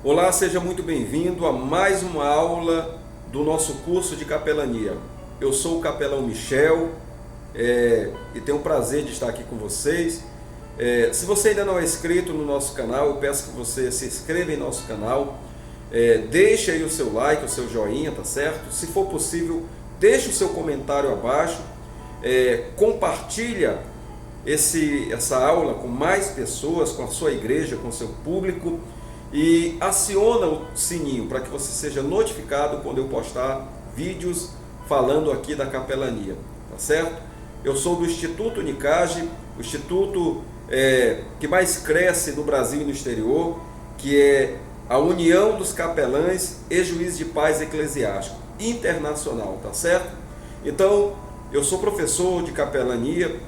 Olá, seja muito bem-vindo a mais uma aula do nosso curso de capelania. Eu sou o capelão Michel e tenho o prazer de estar aqui com vocês. Se você ainda não é inscrito no nosso canal, eu peço que você se inscreva em nosso canal, deixe aí o seu like, o seu joinha, tá certo? Se for possível, deixe o seu comentário abaixo, compartilha essa aula com mais pessoas, com a sua igreja, com o seu público, e aciona o sininho para que você seja notificado quando eu postar vídeos falando aqui da capelania, tá certo? Eu sou do Instituto Unicage, o instituto que mais cresce no Brasil e no exterior, que é a União dos Capelães e Juízes de Paz Eclesiástico Internacional, tá certo? Então, eu sou professor de capelania,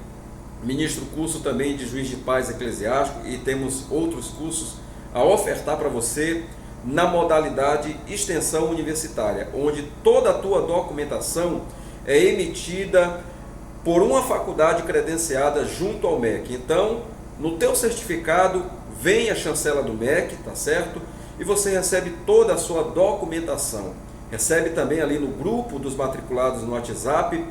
ministro curso também de Juiz de Paz Eclesiástico e temos outros cursos a ofertar para você na modalidade extensão universitária, onde toda a tua documentação é emitida por uma faculdade credenciada junto ao MEC. Então, no teu certificado vem a chancela do MEC, tá certo? E você recebe toda a sua documentação. Recebe também ali no grupo dos matriculados no WhatsApp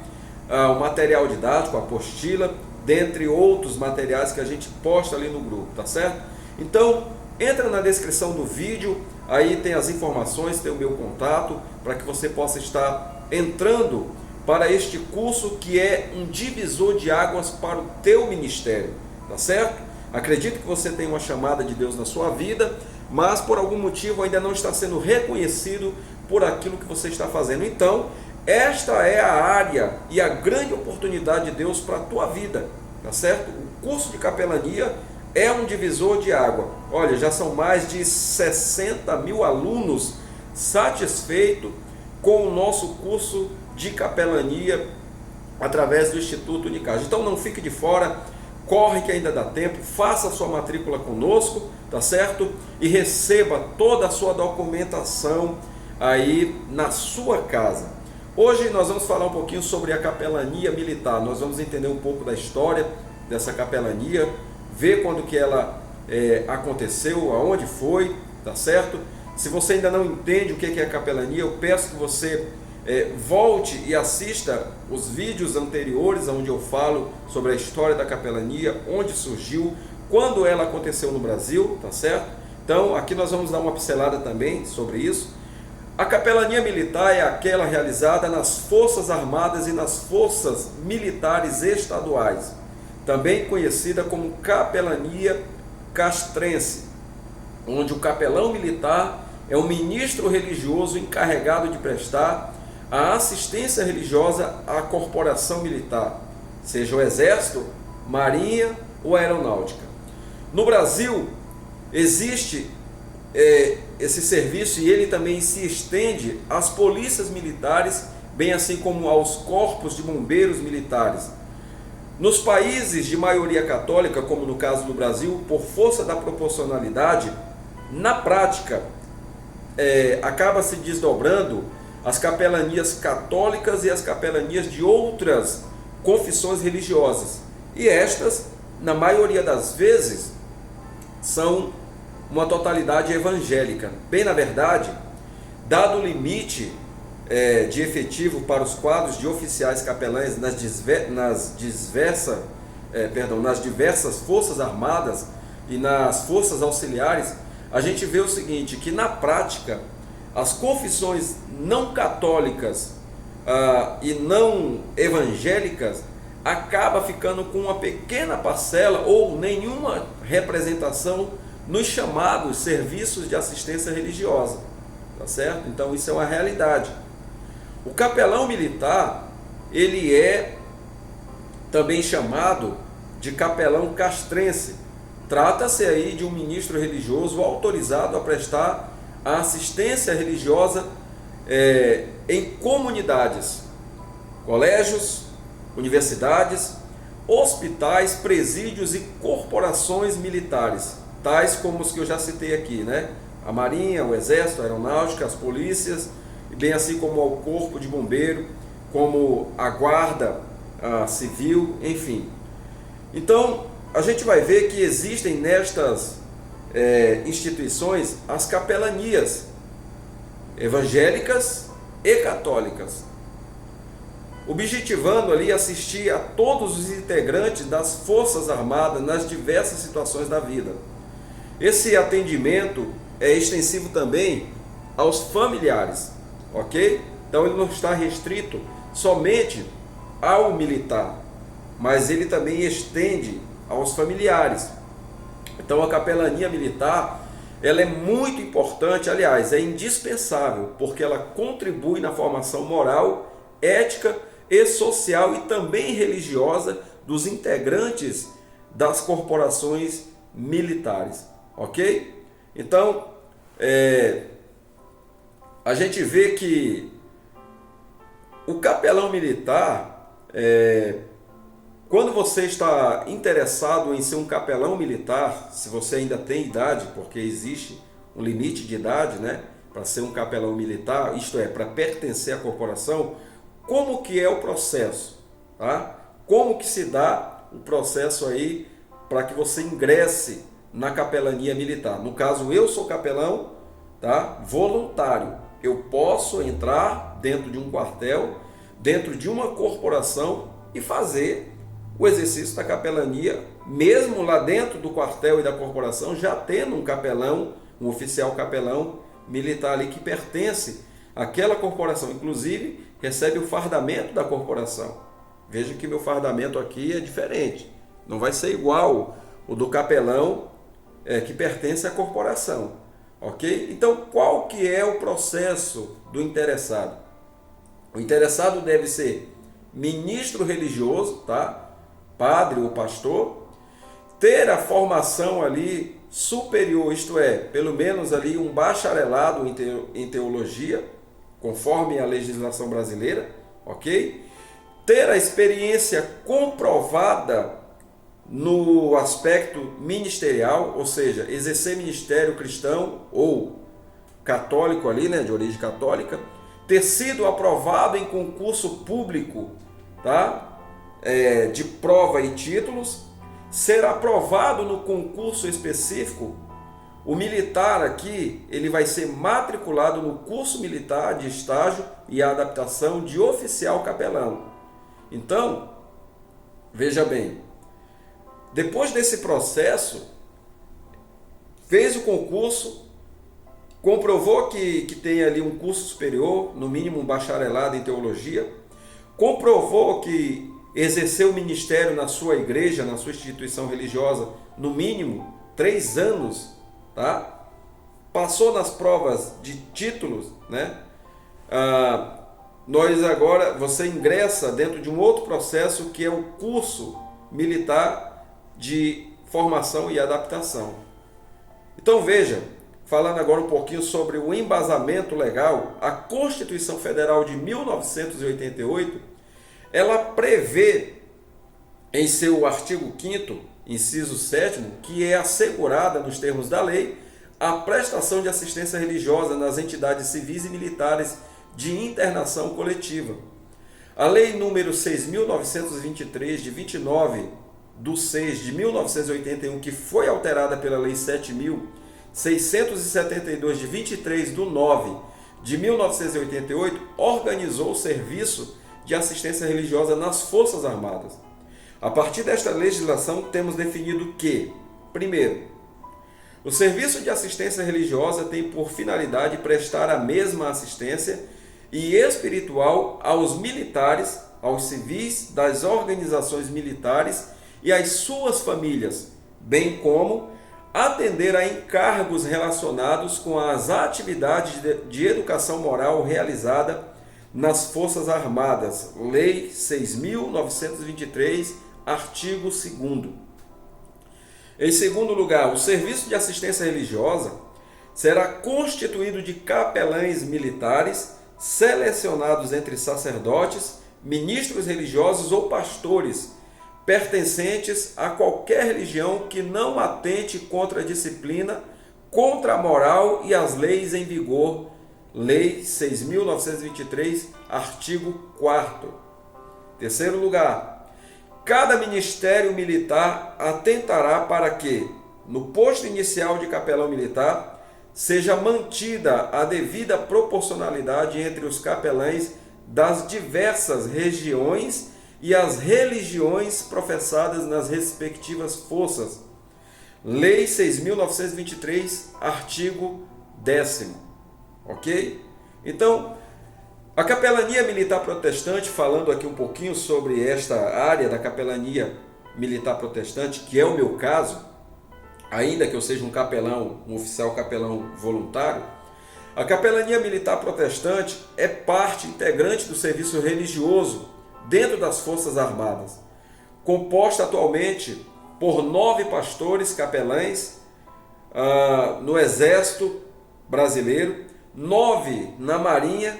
o material didático, a apostila, dentre outros materiais que a gente posta ali no grupo, tá certo? Então, entra na descrição do vídeo, aí tem as informações, tem o meu contato, para que você possa estar entrando para este curso que é um divisor de águas para o teu ministério, tá certo? Acredito que você tem uma chamada de Deus na sua vida, mas por algum motivo ainda não está sendo reconhecido por aquilo que você está fazendo. Então, esta é a área e a grande oportunidade de Deus para a tua vida, tá certo? O curso de capelania é um divisor de água. Olha, já são mais de 60 mil alunos satisfeitos com o nosso curso de capelania através do Instituto Unicage. Então não fique de fora, corre que ainda dá tempo, faça a sua matrícula conosco, tá certo? E receba toda a sua documentação aí na sua casa. Hoje nós vamos falar um pouquinho sobre a capelania militar. Nós vamos entender um pouco da história dessa capelania, ver quando que ela aconteceu, aonde foi, tá certo? Se você ainda não entende o que é a capelania, eu peço que você volte e assista os vídeos anteriores, onde eu falo sobre a história da capelania, onde surgiu, quando ela aconteceu no Brasil, tá certo? Então, aqui nós vamos dar uma pincelada também sobre isso. A capelania militar é aquela realizada nas Forças Armadas e nas Forças Militares Estaduais, também conhecida como capelania castrense, onde o capelão militar é o ministro religioso encarregado de prestar a assistência religiosa à corporação militar, seja o Exército, Marinha ou Aeronáutica. No Brasil, existe esse serviço e ele também se estende às polícias militares, bem assim como aos corpos de bombeiros militares. Nos países de maioria católica, como no caso do Brasil, por força da proporcionalidade, na prática, acaba se desdobrando as capelanias católicas e as capelanias de outras confissões religiosas. E estas, na maioria das vezes, são uma totalidade evangélica. Bem, na verdade, dado o limite de efetivo para os quadros de oficiais capelães nas diversas forças armadas e nas forças auxiliares, a gente vê o seguinte, que na prática as confissões não católicas e não evangélicas acaba ficando com uma pequena parcela ou nenhuma representação nos chamados serviços de assistência religiosa, tá certo? Então isso é uma realidade. O capelão militar, ele é também chamado de capelão castrense. Trata-se aí de um ministro religioso autorizado a prestar a assistência religiosa em comunidades, colégios, universidades, hospitais, presídios e corporações militares, tais como os que eu já citei aqui, né? A Marinha, o Exército, a Aeronáutica, as polícias, bem assim como ao corpo de bombeiro, como a guarda civil, enfim. Então, a gente vai ver que existem nestas instituições as capelanias evangélicas e católicas, objetivando ali assistir a todos os integrantes das Forças Armadas nas diversas situações da vida. Esse atendimento é extensivo também aos familiares, ok? Então ele não está restrito somente ao militar, mas ele também estende aos familiares. Então a capelania militar, ela é muito importante, aliás, é indispensável, porque ela contribui na formação moral, ética e social e também religiosa dos integrantes das corporações militares, ok? Então, a gente vê que o capelão militar, quando você está interessado em ser um capelão militar, se você ainda tem idade, porque existe um limite de idade, né, para ser um capelão militar, isto é, para pertencer à corporação, como que é o processo, tá? Como que se dá o processo aí para que você ingresse na capelania militar? No caso, eu sou capelão, tá? Voluntário. Eu posso entrar dentro de um quartel, dentro de uma corporação e fazer o exercício da capelania, mesmo lá dentro do quartel e da corporação, já tendo um capelão, um oficial capelão militar ali que pertence àquela corporação, inclusive recebe o fardamento da corporação. Veja que meu fardamento aqui é diferente, não vai ser igual o do capelão que pertence à corporação, ok? Então, qual que é o processo do interessado? O interessado deve ser ministro religioso, tá? Padre ou pastor, ter a formação ali superior, isto é, pelo menos ali um bacharelado em teologia, conforme a legislação brasileira, ok? Ter a experiência comprovada no aspecto ministerial, ou seja, exercer ministério cristão ou católico ali, né, de origem católica, ter sido aprovado em concurso público, tá? De prova e títulos, ser aprovado no concurso específico. O militar aqui, ele vai ser matriculado no curso militar de estágio e adaptação de oficial capelão. Então, veja bem, depois desse processo, fez o concurso, comprovou que tem ali um curso superior, no mínimo um bacharelado em teologia, comprovou que exerceu o ministério na sua igreja, na sua instituição religiosa, no mínimo 3 anos, tá? Passou nas provas de títulos, né? Você ingressa dentro de um outro processo que é o curso militar de formação e adaptação. Então veja, falando agora um pouquinho sobre o embasamento legal, a Constituição Federal de 1988, ela prevê em seu artigo 5º, inciso 7º, que é assegurada nos termos da lei a prestação de assistência religiosa nas entidades civis e militares de internação coletiva. A lei número 6.923, de 29/6/1981, que foi alterada pela lei 7.672, de 23/9/1988, organizou o serviço de assistência religiosa nas Forças Armadas. A partir desta legislação, temos definido que, primeiro, o serviço de assistência religiosa tem por finalidade prestar a mesma assistência e espiritual aos militares, aos civis das organizações militares e às suas famílias, bem como atender a encargos relacionados com as atividades de educação moral realizada nas Forças Armadas, Lei 6.923, artigo 2º. Em segundo lugar, o serviço de assistência religiosa será constituído de capelães militares selecionados entre sacerdotes, ministros religiosos ou pastores, pertencentes a qualquer religião que não atente contra a disciplina, contra a moral e as leis em vigor. Lei 6.923, artigo 4º. Terceiro lugar, cada ministério militar atentará para que, no posto inicial de capelão militar, seja mantida a devida proporcionalidade entre os capelães das diversas regiões e as religiões professadas nas respectivas forças. Lei 6.923, artigo 10º. Ok? Então, a capelania militar protestante, falando aqui um pouquinho sobre esta área da capelania militar protestante, que é o meu caso, ainda que eu seja um capelão, um oficial capelão voluntário, a capelania militar protestante é parte integrante do serviço religioso dentro das Forças Armadas, composta atualmente por 9 pastores capelães no Exército Brasileiro, 9 na Marinha,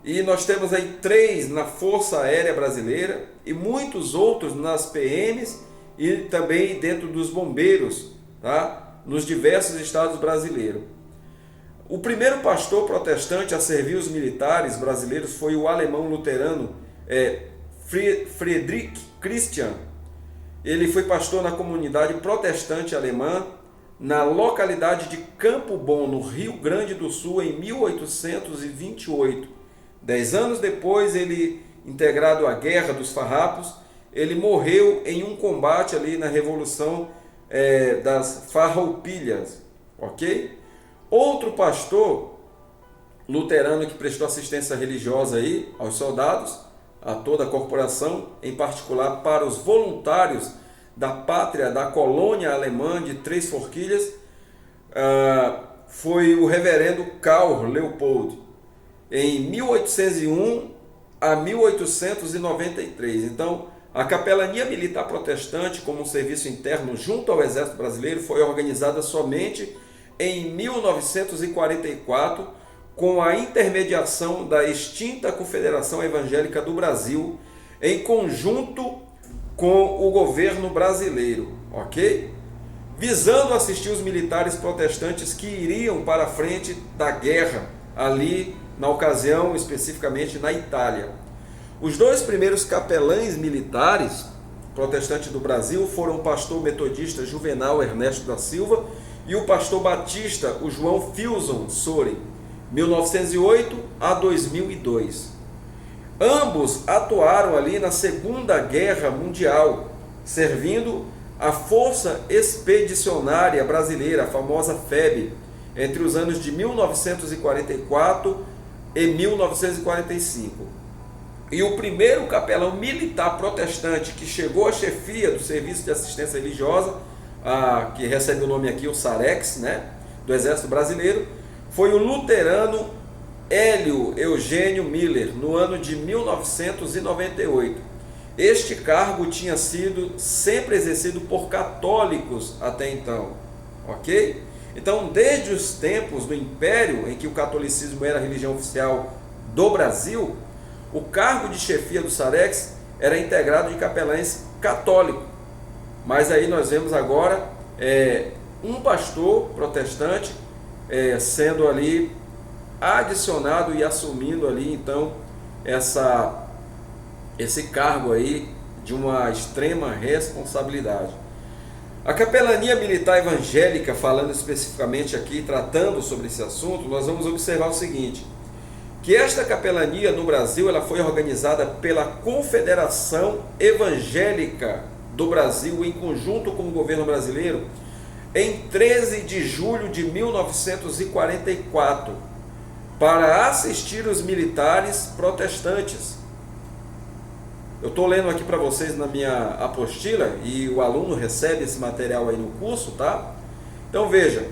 e nós temos aí 3 na Força Aérea Brasileira e muitos outros nas PMs e também dentro dos bombeiros, tá? Nos diversos estados brasileiros. O primeiro pastor protestante a servir os militares brasileiros foi o alemão luterano Friedrich Christian. Ele foi pastor na comunidade protestante alemã na localidade de Campo Bom, no Rio Grande do Sul, em 1828. 10 anos depois, ele, integrado à Guerra dos Farrapos, ele morreu em um combate ali na Revolução das Farroupilhas, ok? Outro pastor luterano que prestou assistência religiosa aí aos soldados, a toda a corporação, em particular para os voluntários da pátria, da colônia alemã de Três Forquilhas, foi o reverendo Karl Leopold, em 1801 a 1893. Então, a capelania militar protestante, como um serviço interno junto ao Exército Brasileiro, foi organizada somente em 1944, com a intermediação da extinta Confederação Evangélica do Brasil, em conjunto com o governo brasileiro, ok? Visando assistir os militares protestantes que iriam para a frente da guerra, ali na ocasião, especificamente na Itália. Os 2 primeiros capelães militares protestantes do Brasil foram o pastor metodista Juvenal Ernesto da Silva e o pastor batista, o João Filson Sorin, 1908 a 2002. Ambos atuaram ali na Segunda Guerra Mundial, servindo a Força Expedicionária Brasileira, a famosa FEB, entre os anos de 1944 e 1945. E o primeiro capelão militar protestante que chegou à chefia do Serviço de Assistência Religiosa, que recebe o nome aqui, o SAREX, né, do Exército Brasileiro, foi o luterano Hélio Eugênio Miller, no ano de 1998. Este cargo tinha sido sempre exercido por católicos até então, ok? Então, desde os tempos do Império, em que o catolicismo era a religião oficial do Brasil, o cargo de chefia do SAREX era integrado de capelães católicos. Mas aí nós vemos agora um pastor protestante sendo ali adicionado e assumindo ali então esse cargo aí de uma extrema responsabilidade. A capelania militar evangélica, falando especificamente aqui, tratando sobre esse assunto, nós vamos observar o seguinte, que esta capelania no Brasil ela foi organizada pela Confederação Evangélica do Brasil, em conjunto com o governo brasileiro, em 13 de julho de 1944, para assistir os militares protestantes. Eu estou lendo aqui para vocês na minha apostila, e o aluno recebe esse material aí no curso, tá? Então veja,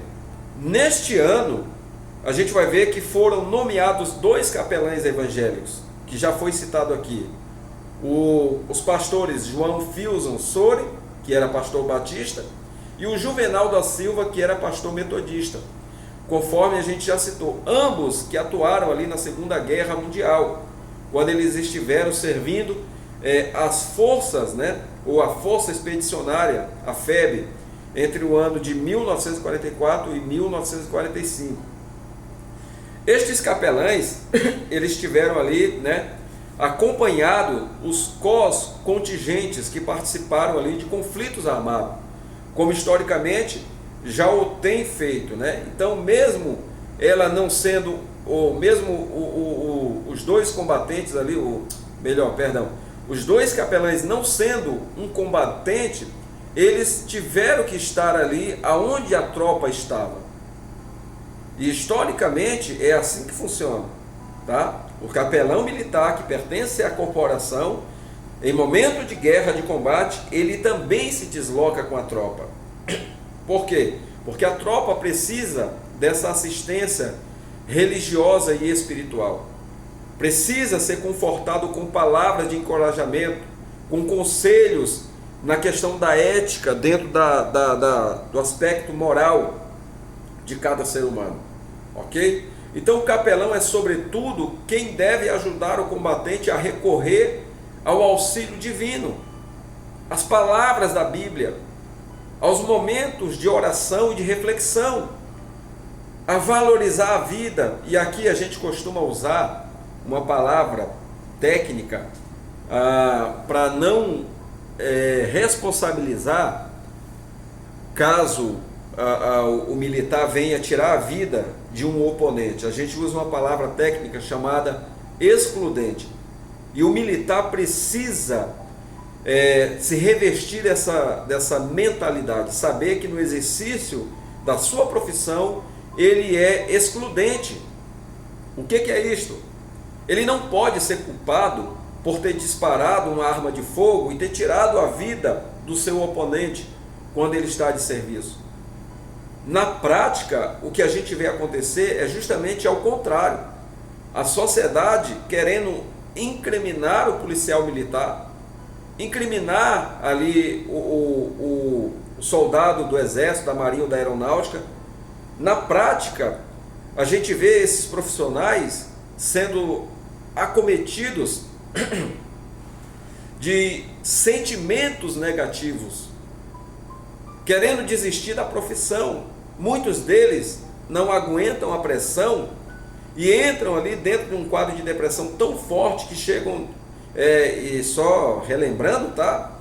neste ano, a gente vai ver que foram nomeados 2 capelães evangélicos, que já foi citado aqui. Os pastores João Filson Sorin, que era pastor batista, e o Juvenal da Silva, que era pastor metodista, conforme a gente já citou, ambos que atuaram ali na Segunda Guerra Mundial, quando eles estiveram servindo as forças, né, ou a Força Expedicionária, a FEB, entre o ano de 1944 e 1945. Estes capelães, eles tiveram ali, né, acompanhado os contingentes que participaram ali de conflitos armados, como historicamente já o tem feito, né? Então, mesmo ela não sendo, ou mesmo os dois combatentes ali, os dois capelães não sendo um combatente, eles tiveram que estar ali aonde a tropa estava. E historicamente é assim que funciona, tá? O capelão militar que pertence à corporação, em momento de guerra, de combate, ele também se desloca com a tropa. Por quê? Porque a tropa precisa dessa assistência religiosa e espiritual. Precisa ser confortado com palavras de encorajamento, com conselhos na questão da ética, dentro do aspecto moral de cada ser humano. Ok? Então o capelão é sobretudo quem deve ajudar o combatente a recorrer ao auxílio divino, às palavras da Bíblia, aos momentos de oração e de reflexão, a valorizar a vida. E aqui a gente costuma usar uma palavra técnica para não responsabilizar caso o militar venha tirar a vida de um oponente. A gente usa uma palavra técnica chamada excludente. E o militar precisa se revestir dessa mentalidade, saber que no exercício da sua profissão ele é excludente. O que é isto? Ele não pode ser culpado por ter disparado uma arma de fogo e ter tirado a vida do seu oponente quando ele está de serviço. Na prática, o que a gente vê acontecer é justamente ao contrário. A sociedade querendo incriminar o policial militar, incriminar ali o soldado do Exército, da Marinha ou da Aeronáutica. Na prática, a gente vê esses profissionais sendo acometidos de sentimentos negativos, querendo desistir da profissão. Muitos deles não aguentam a pressão e entram ali dentro de um quadro de depressão tão forte que chegam, e só relembrando, tá?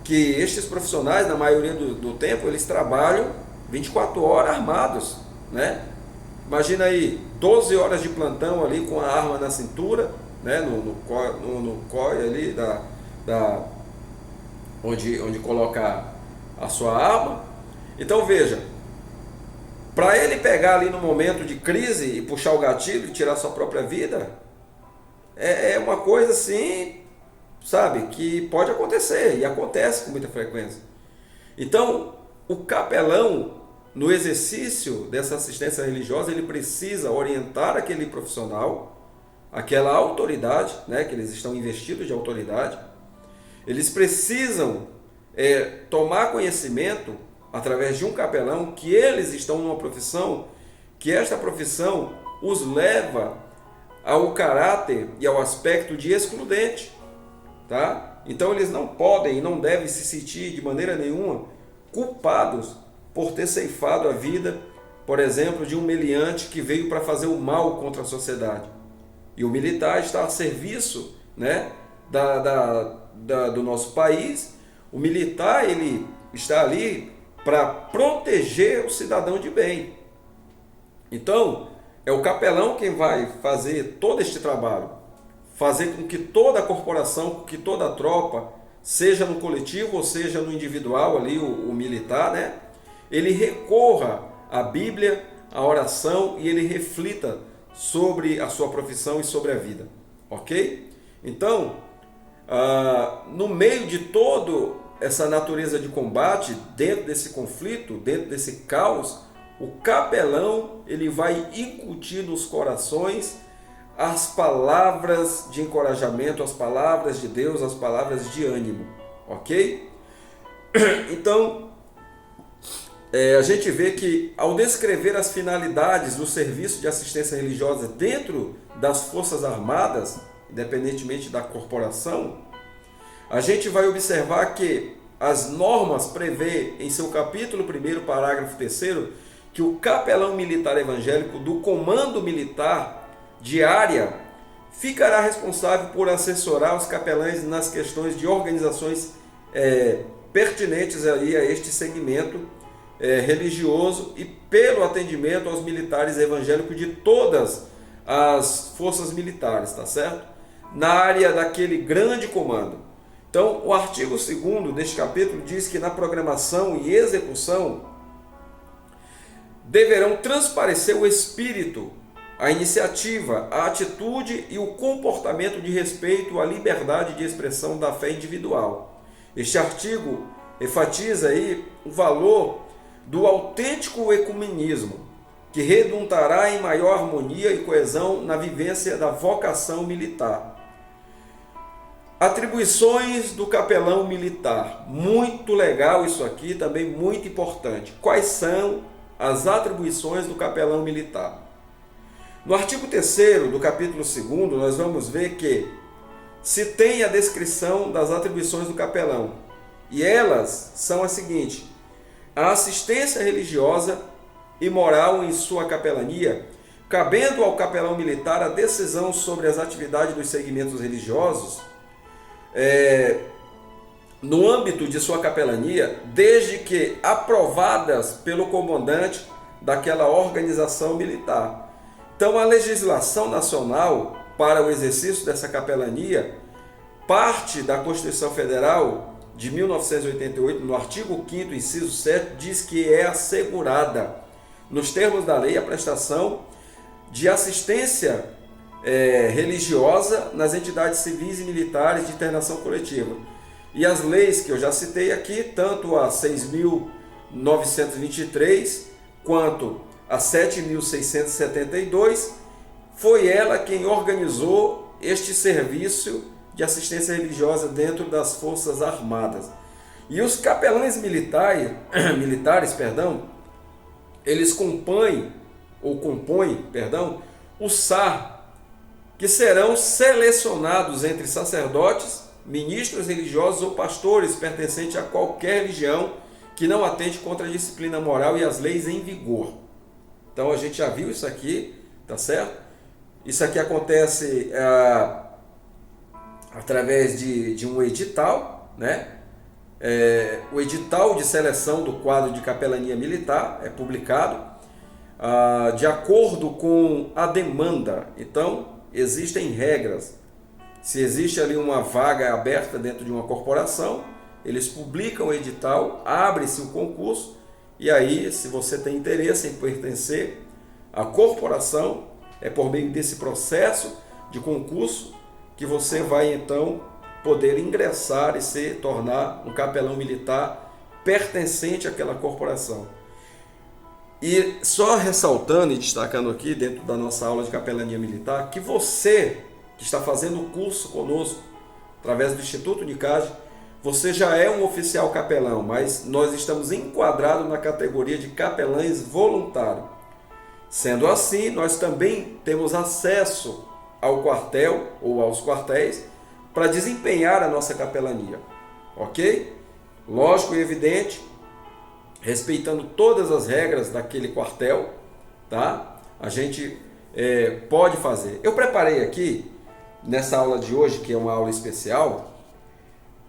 Que estes profissionais, na maioria do tempo, eles trabalham 24 horas armados, né? Imagina aí, 12 horas de plantão ali com a arma na cintura, né? No COI ali, onde coloca a sua arma. Então veja, para ele pegar ali no momento de crise e puxar o gatilho e tirar sua própria vida, é uma coisa assim, sabe, que pode acontecer e acontece com muita frequência. Então, o capelão, no exercício dessa assistência religiosa, ele precisa orientar aquele profissional, aquela autoridade, né, que eles estão investidos de autoridade. Eles precisam tomar conhecimento, através de um capelão, que eles estão numa profissão, que esta profissão os leva ao caráter e ao aspecto de excludente, tá? Então eles não podem e não devem se sentir de maneira nenhuma culpados por ter ceifado a vida, por exemplo, de um meliante que veio para fazer o mal contra a sociedade. E o militar está a serviço, né, do nosso país. O militar, ele está ali para proteger o cidadão de bem. Então, é o capelão quem vai fazer todo este trabalho, fazer com que toda a corporação, com que toda a tropa, seja no coletivo ou seja no individual ali, o militar, né, ele recorra à Bíblia, à oração e ele reflita sobre a sua profissão e sobre a vida, ok? Então, no meio de toda essa natureza de combate, dentro desse conflito, dentro desse caos, o capelão ele vai incutir nos corações as palavras de encorajamento, as palavras de Deus, as palavras de ânimo, ok? Então, a gente vê que ao descrever as finalidades do serviço de assistência religiosa dentro das Forças Armadas, independentemente da corporação, a gente vai observar que as normas prevê em seu capítulo 1º, parágrafo 3º, que o capelão militar evangélico do comando militar de área ficará responsável por assessorar os capelães nas questões de organizações pertinentes aí a este segmento religioso e pelo atendimento aos militares evangélicos de todas as forças militares, tá certo? Na área daquele grande comando. Então, o artigo 2º deste capítulo diz que na programação e execução deverão transparecer o espírito, a iniciativa, a atitude e o comportamento de respeito à liberdade de expressão da fé individual. Este artigo enfatiza aí o valor do autêntico ecumenismo, que redundará em maior harmonia e coesão na vivência da vocação militar. Atribuições do capelão militar. Muito legal isso aqui, também muito importante. Quais são as atribuições do capelão militar? No artigo 3º do capítulo 2º, nós vamos ver que se tem a descrição das atribuições do capelão. E elas são as seguintes: a assistência religiosa e moral em sua capelania, cabendo ao capelão militar a decisão sobre as atividades dos segmentos religiosos, no âmbito de sua capelania, desde que aprovadas pelo comandante daquela organização militar. Então, a legislação nacional para o exercício dessa capelania parte da Constituição Federal de 1988, no artigo 5º, inciso 7, diz que é assegurada, nos termos da lei, a prestação de assistência religiosa nas entidades civis e militares de internação coletiva. E as leis que eu já citei aqui, tanto a 6.923 quanto a 7.672, foi ela quem organizou este serviço de assistência religiosa dentro das Forças Armadas. E os capelães militares, eles compõem o SAR, que serão selecionados entre sacerdotes, ministros religiosos ou pastores pertencentes a qualquer religião que não atente contra a disciplina moral e as leis em vigor. Então a gente já viu isso aqui, tá certo? Isso aqui acontece através de um edital, né? O edital de seleção do quadro de capelania militar é publicado de acordo com a demanda. Então, existem regras. Se existe ali uma vaga aberta dentro de uma corporação, eles publicam o edital, abre-se o concurso, e aí, se você tem interesse em pertencer à corporação, é por meio desse processo de concurso que você vai então poder ingressar e se tornar um capelão militar pertencente àquela corporação. E só ressaltando e destacando aqui dentro da nossa aula de capelania militar, que você que está fazendo o curso conosco, através do Instituto Unicage, você já é um oficial capelão, mas nós estamos enquadrados na categoria de capelães voluntários. Sendo assim, nós também temos acesso ao quartel ou aos quartéis para desempenhar a nossa capelania, ok? Lógico e evidente, respeitando todas as regras daquele quartel, tá? A gente pode fazer. Eu preparei aqui, nessa aula de hoje, que é uma aula especial,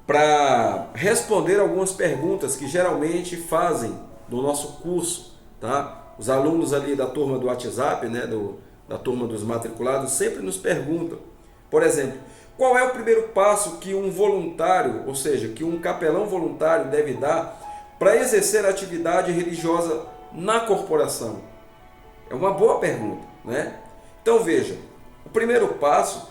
para responder algumas perguntas que geralmente fazem do nosso curso, tá? Os alunos ali da turma do WhatsApp, né, da turma dos matriculados, sempre nos perguntam, por exemplo, qual é o primeiro passo que um voluntário, ou seja, que um capelão voluntário deve dar para exercer a atividade religiosa na corporação? É uma boa pergunta, né? Então veja, o primeiro passo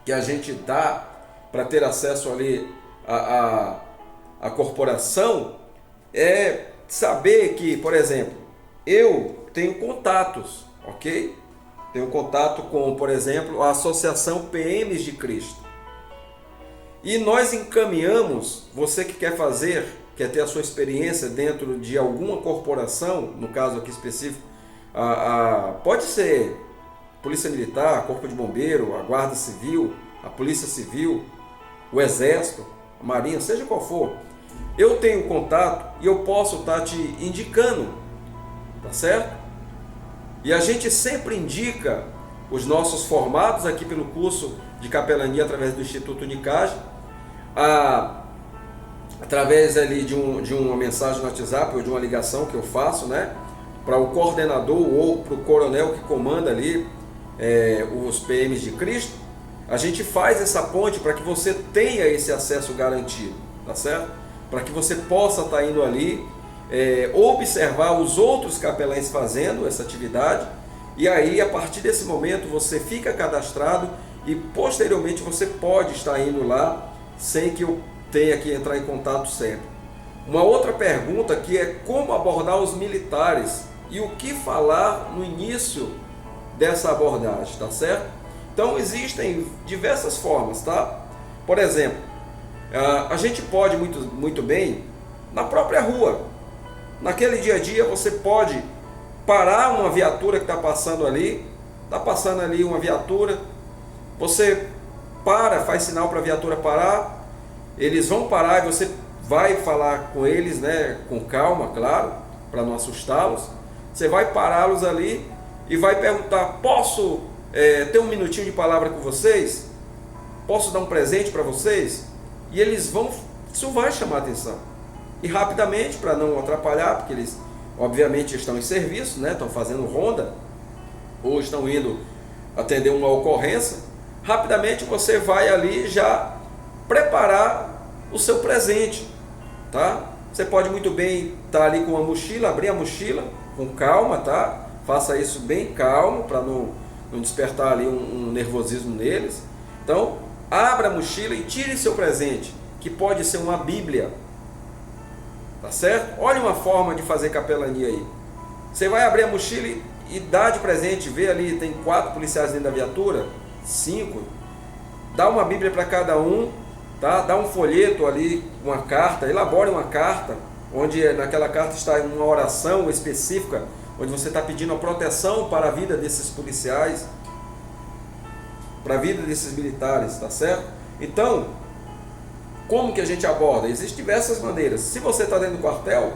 que a gente dá para ter acesso ali à corporação é saber que, por exemplo, eu tenho contatos, ok? Tenho contato com, por exemplo, a Associação PMs de Cristo. E nós encaminhamos, você que quer ter a sua experiência dentro de alguma corporação, no caso aqui específico, pode ser Polícia Militar, Corpo de Bombeiro, a Guarda Civil, a Polícia Civil, o Exército, a Marinha, seja qual for. Eu tenho contato e eu posso estar te indicando, tá certo? E a gente sempre indica os nossos formados aqui pelo curso de capelania através do Instituto Unicage a através ali de uma mensagem no WhatsApp ou de uma ligação que eu faço, né, para o coordenador ou para o coronel que comanda ali os PMs de Cristo, a gente faz essa ponte para que você tenha esse acesso garantido, tá certo? Para que você possa estar indo ali, observar os outros capelães fazendo essa atividade, e aí a partir desse momento você fica cadastrado e posteriormente você pode estar indo lá sem que eu tenha que entrar em contato sempre. Uma outra pergunta que é como abordar os militares e o que falar no início dessa abordagem, tá certo? Então existem diversas formas, tá? Por exemplo, a gente pode muito bem na própria rua, naquele dia a dia você pode parar uma viatura que está passando ali uma viatura, você faz sinal para a viatura parar, eles vão parar e você vai falar com eles, né, com calma, claro, para não assustá-los. Você vai pará-los ali e vai perguntar: posso ter um minutinho de palavra com vocês? Posso dar um presente para vocês? E eles vão, isso vai chamar atenção. E rapidamente, para não atrapalhar, porque eles obviamente estão em serviço, né, estão fazendo ronda, ou estão indo atender uma ocorrência, rapidamente você vai ali já preparar o seu presente, tá? Você pode muito bem estar ali com a mochila, abrir a mochila com calma, tá? Faça isso bem calmo para não despertar ali um nervosismo neles. Então, abra a mochila e tire seu presente, que pode ser uma Bíblia, tá certo? Olha uma forma de fazer capelania aí. Você vai abrir a mochila e dá de presente, vê ali, tem 4 policiais dentro da viatura, 5, dá uma Bíblia para cada um, tá? Dá um folheto ali, uma carta, elabore uma carta, onde naquela carta está uma oração específica, onde você está pedindo a proteção para a vida desses policiais, para a vida desses militares, tá certo? Então, como que a gente aborda? Existem diversas maneiras. Se você está dentro do quartel,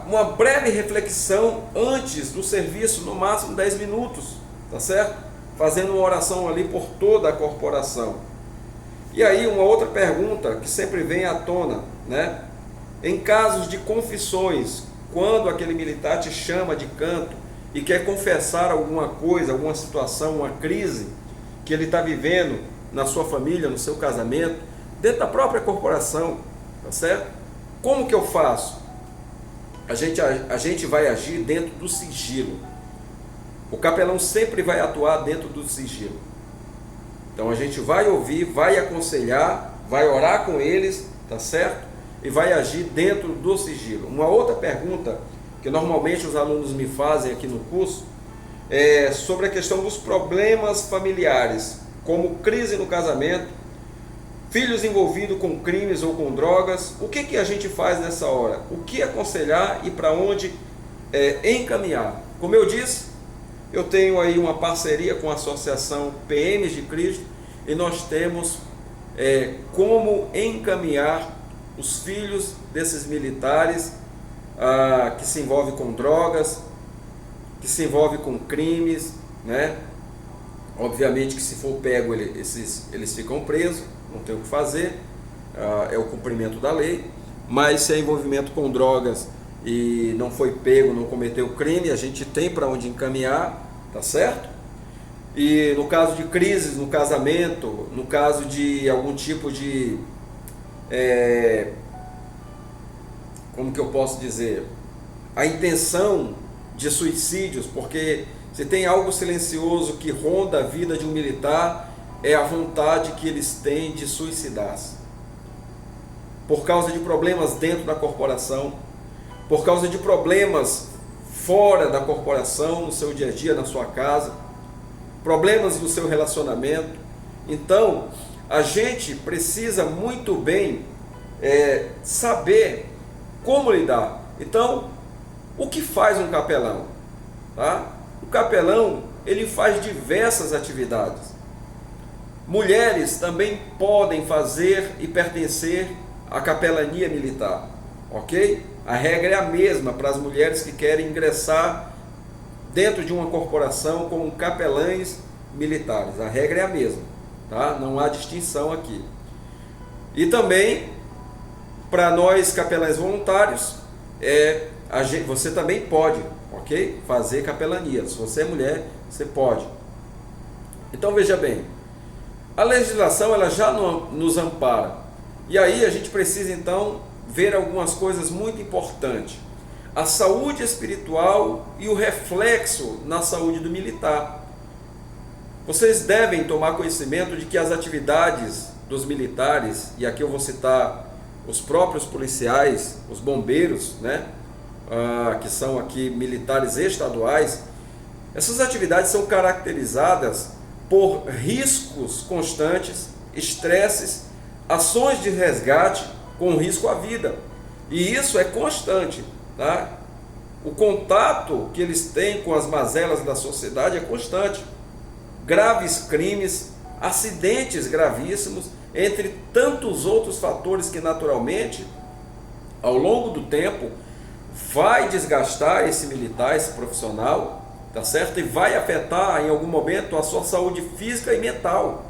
uma breve reflexão antes do serviço, no máximo 10 minutos, tá certo? Fazendo uma oração ali por toda a corporação. E aí uma outra pergunta que sempre vem à tona, né? Em casos de confissões, quando aquele militar te chama de canto e quer confessar alguma coisa, alguma situação, uma crise que ele está vivendo na sua família, no seu casamento, dentro da própria corporação, tá certo? Como que eu faço? A gente vai agir dentro do sigilo. O capelão sempre vai atuar dentro do sigilo. Então a gente vai ouvir, vai aconselhar, vai orar com eles, tá certo? E vai agir dentro do sigilo. Uma outra pergunta que normalmente os alunos me fazem aqui no curso é sobre a questão dos problemas familiares, como crise no casamento, filhos envolvidos com crimes ou com drogas. O que a gente faz nessa hora? O que aconselhar e para onde encaminhar? Como eu disse, eu tenho aí uma parceria com a Associação PMs de Cristo e nós temos como encaminhar os filhos desses militares que se envolvem com drogas, que se envolvem com crimes, né? Obviamente que se for pego eles ficam presos, não tem o que fazer, é o cumprimento da lei, mas se é envolvimento com drogas e não foi pego, não cometeu crime, a gente tem para onde encaminhar, tá certo? E no caso de crises no casamento, no caso de algum tipo de, como que eu posso dizer, a intenção de suicídios, porque se tem algo silencioso que ronda a vida de um militar, é a vontade que eles têm de suicidar-se. Por causa de problemas dentro da corporação, por causa de problemas fora da corporação, no seu dia a dia, na sua casa, problemas no seu relacionamento. Então, a gente precisa muito bem saber como lidar. Então, o que faz um capelão? Tá? O capelão, ele faz diversas atividades. Mulheres também podem fazer e pertencer à capelania militar, ok? A regra é a mesma para as mulheres que querem ingressar dentro de uma corporação como capelães militares. A regra é a mesma, tá? Não há distinção aqui. E também para nós capelães voluntários, você também pode, ok? Fazer capelania. Se você é mulher, você pode. Então veja bem, a legislação ela já nos ampara. E aí a gente precisa então ver algumas coisas muito importantes. A saúde espiritual e o reflexo na saúde do militar. Vocês devem tomar conhecimento de que as atividades dos militares, e aqui eu vou citar os próprios policiais, os bombeiros, né? Que são aqui militares estaduais, essas atividades são caracterizadas por riscos constantes, estresses, ações de resgate com risco à vida. E isso é constante, tá? O contato que eles têm com as mazelas da sociedade é constante. Graves crimes, acidentes gravíssimos, entre tantos outros fatores que naturalmente, ao longo do tempo, vai desgastar esse militar, esse profissional, tá certo? E vai afetar em algum momento a sua saúde física e mental.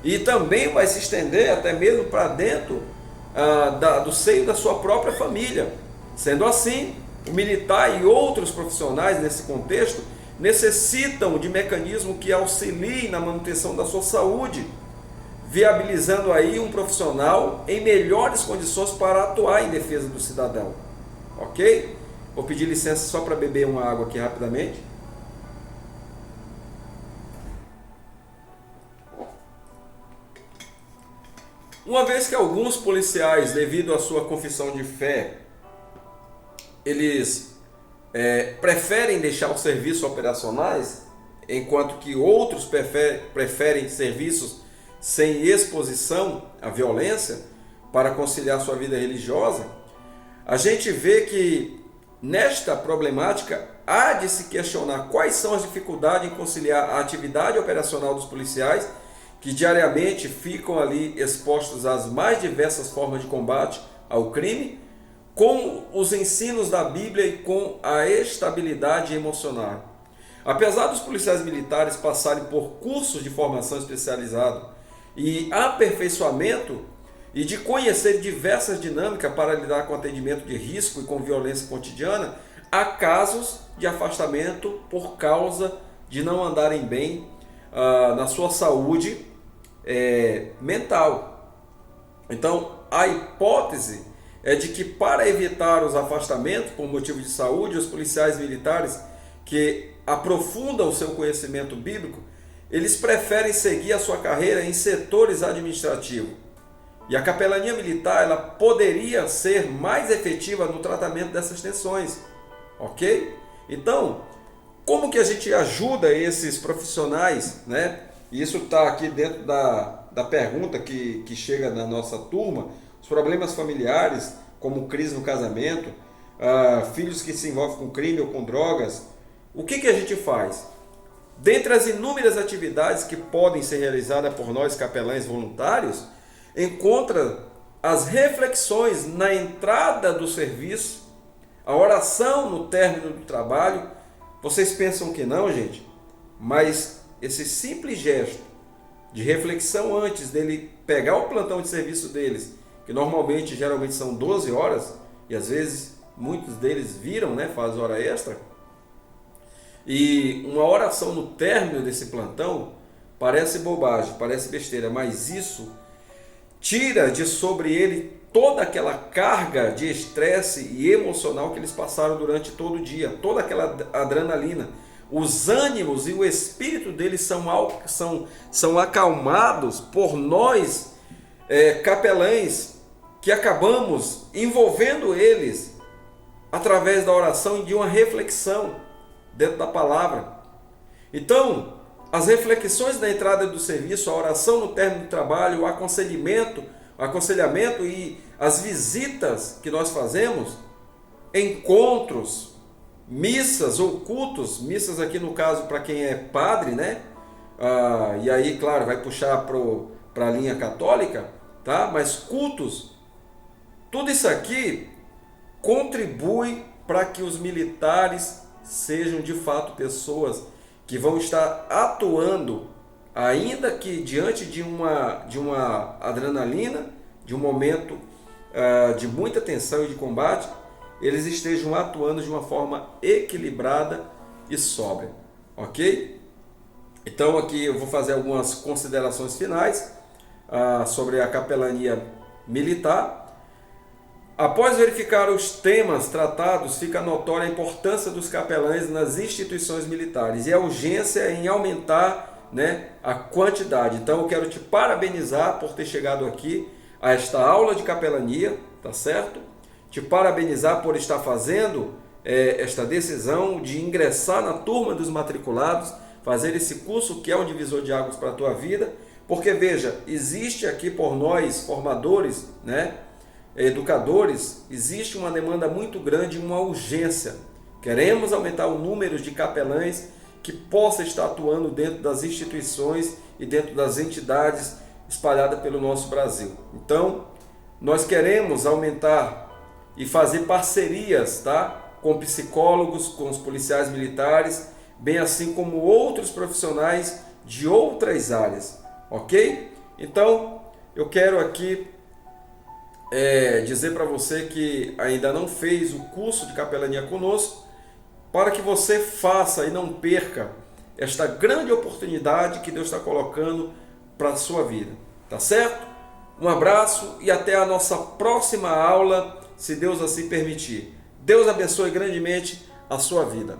E também vai se estender até mesmo para dentro do seio da sua própria família. Sendo assim, o militar e outros profissionais nesse contexto necessitam de mecanismos que auxiliem na manutenção da sua saúde, viabilizando aí um profissional em melhores condições para atuar em defesa do cidadão. Ok? Vou pedir licença só para beber uma água aqui rapidamente. Uma vez que alguns policiais, devido à sua confissão de fé, eles preferem deixar os serviços operacionais, enquanto que outros preferem serviços sem exposição à violência para conciliar sua vida religiosa, a gente vê que nesta problemática há de se questionar quais são as dificuldades em conciliar a atividade operacional dos policiais, que diariamente ficam ali expostos às mais diversas formas de combate ao crime, com os ensinos da Bíblia e com a estabilidade emocional. Apesar dos policiais militares passarem por cursos de formação especializada e aperfeiçoamento e de conhecer diversas dinâmicas para lidar com atendimento de risco e com violência cotidiana, há casos de afastamento por causa de não andarem bem na sua saúde mental. Então, a hipótese é de que, para evitar os afastamentos por motivo de saúde, os policiais militares que aprofundam o seu conhecimento bíblico, eles preferem seguir a sua carreira em setores administrativos. E a capelania militar ela poderia ser mais efetiva no tratamento dessas tensões, ok? Então, como que a gente ajuda esses profissionais, né? Isso está aqui dentro da pergunta que chega na nossa turma. Os problemas familiares, como crise no casamento, filhos que se envolvem com crime ou com drogas. O que a gente faz? Dentre as inúmeras atividades que podem ser realizadas por nós capelães voluntários, encontra as reflexões na entrada do serviço, a oração no término do trabalho. Vocês pensam que não, gente? Mas esse simples gesto de reflexão antes dele pegar o plantão de serviço deles, que geralmente são 12 horas, e às vezes muitos deles viram, né, faz hora extra, e uma oração no término desse plantão parece bobagem, parece besteira, mas isso tira de sobre ele toda aquela carga de estresse e emocional que eles passaram durante todo o dia, toda aquela adrenalina. Os ânimos e o espírito deles são acalmados por nós, capelães, que acabamos envolvendo eles através da oração e de uma reflexão dentro da palavra. Então, as reflexões na entrada do serviço, a oração no término do trabalho, o aconselhamento e as visitas que nós fazemos, encontros, missas ou cultos, missas aqui no caso para quem é padre, né? E aí, claro, vai puxar para a linha católica, tá? Mas cultos, tudo isso aqui contribui para que os militares sejam de fato pessoas que vão estar atuando, ainda que diante de uma adrenalina, de um momento de muita tensão e de combate, eles estejam atuando de uma forma equilibrada e sóbria, ok? Então aqui eu vou fazer algumas considerações finais sobre a capelania militar. Após verificar os temas tratados, fica notória a importância dos capelães nas instituições militares e a urgência em aumentar, né, a quantidade. Então eu quero te parabenizar por ter chegado aqui a esta aula de capelania, tá certo? Te parabenizar por estar fazendo esta decisão de ingressar na turma dos matriculados, fazer esse curso que é um divisor de águas para a tua vida, porque veja, existe aqui por nós, formadores, né, educadores, existe uma demanda muito grande, uma urgência. Queremos aumentar o número de capelães que possa estar atuando dentro das instituições e dentro das entidades espalhadas pelo nosso Brasil. Então, nós queremos aumentar e fazer parcerias, tá, com psicólogos, com os policiais militares, bem assim como outros profissionais de outras áreas, ok? Então, eu quero aqui dizer para você que ainda não fez o curso de capelania conosco, para que você faça e não perca esta grande oportunidade que Deus está colocando para a sua vida, tá certo? Um abraço e até a nossa próxima aula, se Deus assim permitir. Deus abençoe grandemente a sua vida.